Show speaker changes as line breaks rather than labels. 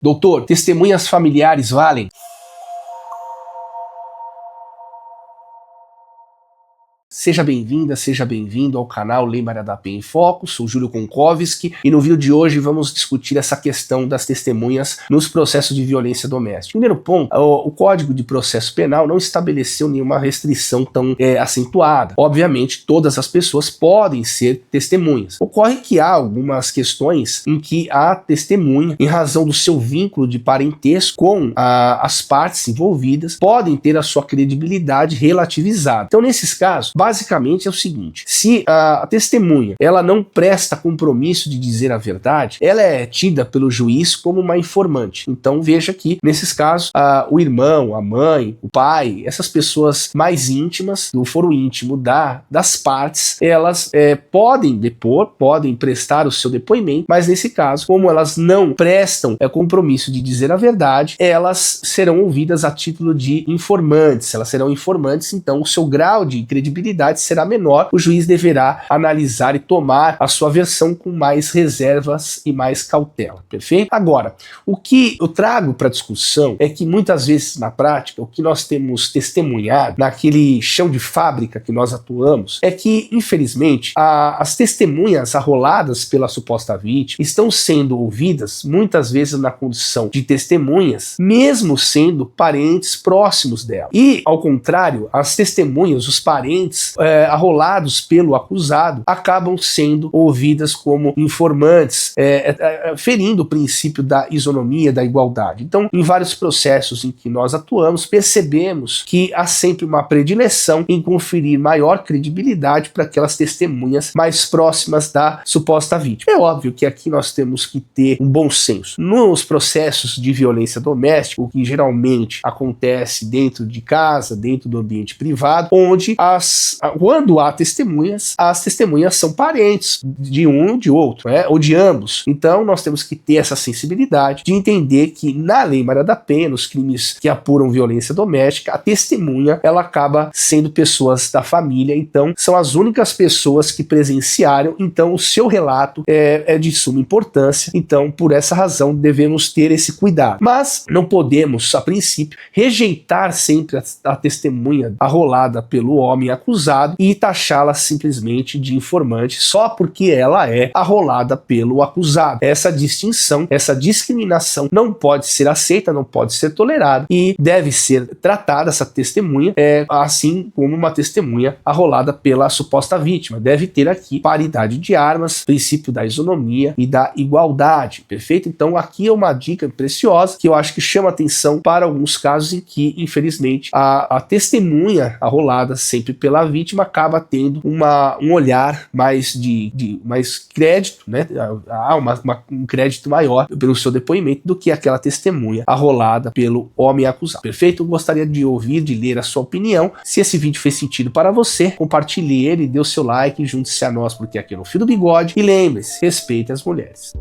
Doutor, testemunhas familiares valem? Seja bem-vinda, seja bem-vindo ao canal Lei Maria da Penha em Foco. Sou Júlio Konkowski e no vídeo de hoje vamos discutir essa questão das testemunhas nos processos de violência doméstica. Primeiro ponto, o Código de Processo Penal não estabeleceu nenhuma restrição tão acentuada. Obviamente, todas as pessoas podem ser testemunhas. Ocorre que há algumas questões em que a testemunha, em razão do seu vínculo de parentesco com as partes envolvidas, podem ter a sua credibilidade relativizada. Então, nesses casos, basicamente é o seguinte: se a testemunha ela não presta compromisso de dizer a verdade, ela é tida pelo juiz como uma informante. Então veja que nesses casos o irmão, a mãe, o pai, essas pessoas mais íntimas do foro íntimo das partes, elas podem depor, podem prestar o seu depoimento, mas nesse caso, como elas não prestam compromisso de dizer a verdade, elas serão ouvidas a título de informantes. Elas serão informantes, então o seu grau de credibilidade será menor, o juiz deverá analisar e tomar a sua versão com mais reservas e mais cautela, perfeito? Agora, o que eu trago para discussão é que muitas vezes na prática, o que nós temos testemunhado naquele chão de fábrica que nós atuamos, é que infelizmente as testemunhas arroladas pela suposta vítima estão sendo ouvidas muitas vezes na condição de testemunhas, mesmo sendo parentes próximos dela. E ao contrário, as testemunhas, os parentes arrolados pelo acusado, acabam sendo ouvidas como informantes, ferindo o princípio da isonomia, da igualdade. Então, em vários processos em que nós atuamos, percebemos que há sempre uma predileção em conferir maior credibilidade para aquelas testemunhas mais próximas da suposta vítima. É óbvio que aqui nós temos que ter um bom senso. Nos processos de violência doméstica, o que geralmente acontece dentro de casa, dentro do ambiente privado, onde quando há testemunhas, as testemunhas são parentes de um ou de outro, ou de ambos. Então nós temos que ter essa sensibilidade de entender que na Lei Maria da Penha, nos crimes que apuram violência doméstica, a testemunha ela acaba sendo pessoas da família, então são as únicas pessoas que presenciaram, então o seu relato é de suma importância. Então por essa razão devemos ter esse cuidado, mas não podemos a princípio rejeitar sempre a testemunha arrolada pelo homem acusado e taxá-la simplesmente de informante só porque ela é arrolada pelo acusado. Essa distinção, essa discriminação não pode ser aceita, não pode ser tolerada e deve ser tratada essa testemunha assim como uma testemunha arrolada pela suposta vítima. Deve ter aqui paridade de armas, princípio da isonomia e da igualdade, perfeito? Então aqui é uma dica preciosa que eu acho que chama atenção para alguns casos em que, infelizmente, a testemunha arrolada sempre pela vítima acaba tendo um olhar mais de mais crédito, né? Há um crédito maior pelo seu depoimento do que aquela testemunha arrolada pelo homem acusado. Perfeito? Eu gostaria de ouvir, de ler a sua opinião. Se esse vídeo fez sentido para você, compartilhe ele, dê o seu like, junte-se a nós, porque aqui é no Fio do Bigode. E lembre-se, respeite as mulheres.